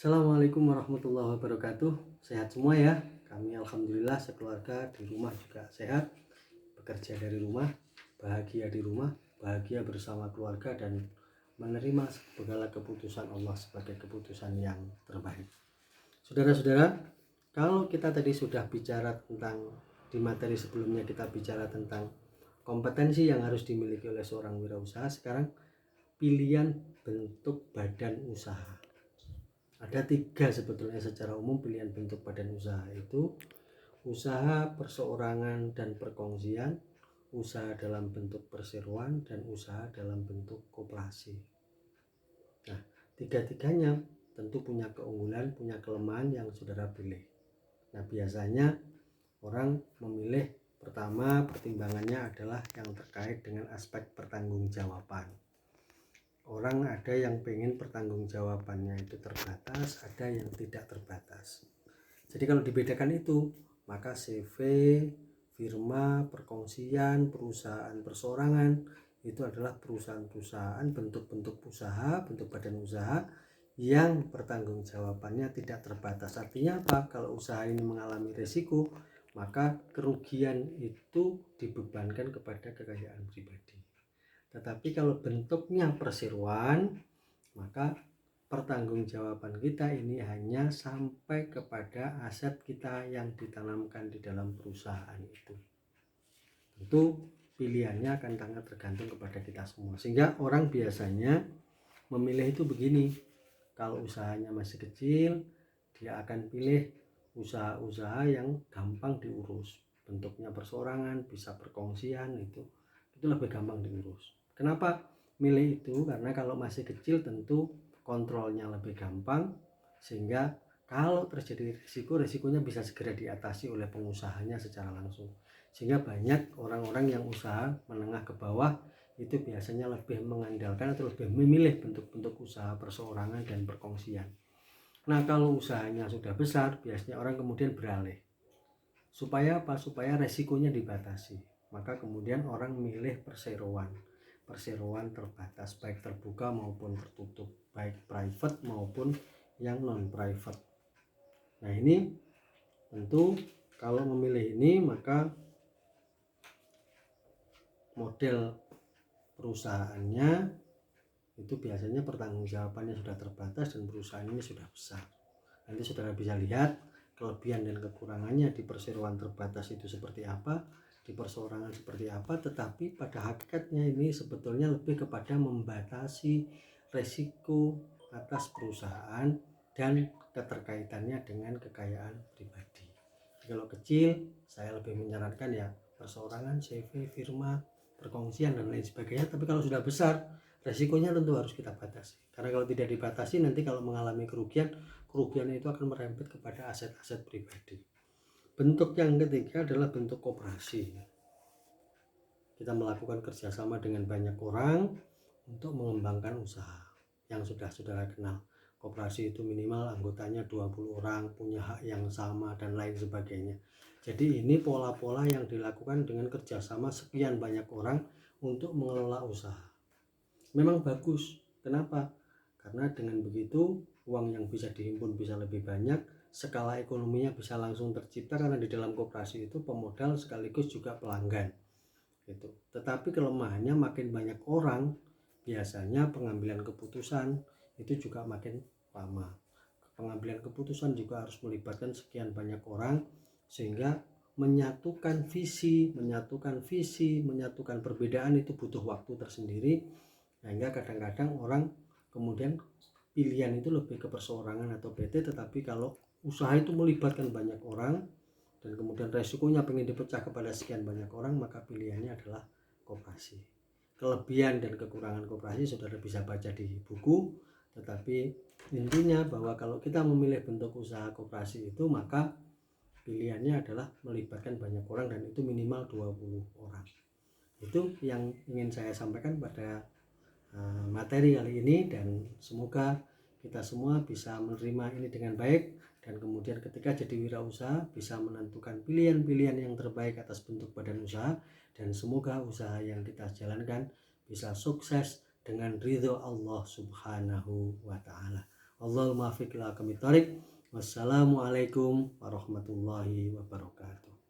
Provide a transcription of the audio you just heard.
Assalamualaikum warahmatullahi wabarakatuh. Sehat semua ya. Kami alhamdulillah sekeluarga di rumah juga sehat. Bekerja dari rumah, bahagia di rumah, bahagia bersama keluarga dan menerima segala keputusan Allah sebagai keputusan yang terbaik. Saudara-saudara, kalau kita tadi sudah bicara tentang di materi sebelumnya kita bicara tentang kompetensi yang harus dimiliki oleh seorang wirausaha, sekarang pilihan bentuk badan usaha. Ada 3 sebetulnya secara umum pilihan bentuk badan usaha, itu usaha perseorangan dan perkongsian, usaha dalam bentuk perseroan, dan usaha dalam bentuk koperasi. Nah, 3-tiganya tentu punya keunggulan, punya kelemahan yang saudara pilih. Nah, biasanya orang memilih pertama pertimbangannya adalah yang terkait dengan aspek pertanggungjawaban. Orang ada yang pengen pertanggungjawabannya itu terbatas, ada yang tidak terbatas. Jadi kalau dibedakan itu, maka CV, firma, perkongsian, perusahaan perseorangan itu adalah perusahaan-perusahaan, bentuk-bentuk usaha, bentuk badan usaha yang pertanggungjawabannya tidak terbatas. Artinya apa? Kalau usaha ini mengalami risiko, maka kerugian itu dibebankan kepada kekayaan pribadi. Tetapi kalau bentuknya perseroan, maka pertanggungjawaban kita ini hanya sampai kepada aset kita yang ditanamkan di dalam perusahaan itu. Tentu pilihannya akan sangat tergantung kepada kita semua. Sehingga orang biasanya memilih itu begini. Kalau usahanya masih kecil, dia akan pilih usaha-usaha yang gampang diurus. Bentuknya perseorangan, bisa perkongsian, itu lebih gampang diurus. Kenapa milih itu? Karena kalau masih kecil tentu kontrolnya lebih gampang, sehingga kalau terjadi risikonya bisa segera diatasi oleh pengusahanya secara langsung. Sehingga banyak orang-orang yang usaha menengah ke bawah itu biasanya lebih mengandalkan atau lebih memilih bentuk-bentuk usaha perseorangan dan perkongsian. Nah, kalau usahanya sudah besar, biasanya orang kemudian beralih. Supaya apa? Supaya resikonya dibatasi. Maka kemudian orang milih perseroan. Perseroan terbatas, baik terbuka maupun tertutup, baik private maupun yang non-private. Nah, ini tentu kalau memilih ini, maka model perusahaannya itu biasanya pertanggungjawabannya sudah terbatas dan perusahaan ini sudah besar. Nanti saudara bisa lihat kelebihan dan kekurangannya di perseroan terbatas itu seperti apa, di perseorangan seperti apa, tetapi pada hakikatnya ini sebetulnya lebih kepada membatasi resiko atas perusahaan dan keterkaitannya dengan kekayaan pribadi. Kalau kecil, saya lebih menyarankan ya perseorangan, CV, firma, perkongsian dan lain sebagainya. Tapi kalau sudah besar, resikonya tentu harus kita batasi. Karena kalau tidak dibatasi, nanti kalau mengalami kerugian itu akan merembet kepada aset-aset pribadi. Bentuk yang ketiga adalah bentuk koperasi. Kita melakukan kerjasama dengan banyak orang untuk mengembangkan usaha yang sudah saudara kenal. Koperasi itu minimal anggotanya 20 orang, punya hak yang sama dan lain sebagainya. Jadi ini pola-pola yang dilakukan dengan kerjasama sekian banyak orang untuk mengelola usaha. Memang bagus. Kenapa? Karena dengan begitu uang yang bisa dihimpun bisa lebih banyak, skala ekonominya bisa langsung tercipta karena di dalam koperasi itu pemodal sekaligus juga pelanggan. Gitu. Tetapi kelemahannya makin banyak orang, biasanya pengambilan keputusan itu juga makin lama. Pengambilan keputusan juga harus melibatkan sekian banyak orang, sehingga menyatukan visi, menyatukan perbedaan itu butuh waktu tersendiri. Sehingga kadang-kadang orang kemudian pilihan itu lebih ke perseorangan atau PT, tetapi kalau usaha itu melibatkan banyak orang dan kemudian resikonya pengen dipecah kepada sekian banyak orang, maka pilihannya adalah koperasi. Kelebihan dan kekurangan koperasi saudara bisa baca di buku, tetapi intinya bahwa kalau kita memilih bentuk usaha koperasi itu, maka pilihannya adalah melibatkan banyak orang dan itu minimal 20 orang. Itu yang ingin saya sampaikan pada materi kali ini, dan semoga kita semua bisa menerima ini dengan baik dan kemudian ketika jadi wirausaha bisa menentukan pilihan-pilihan yang terbaik atas bentuk badan usaha, dan semoga usaha yang kita jalankan bisa sukses dengan ridho Allah Subhanahu wa ta'ala. Allahul muwaffiq ila aqwamit thoriq. Wassalamualaikum warahmatullahi wabarakatuh.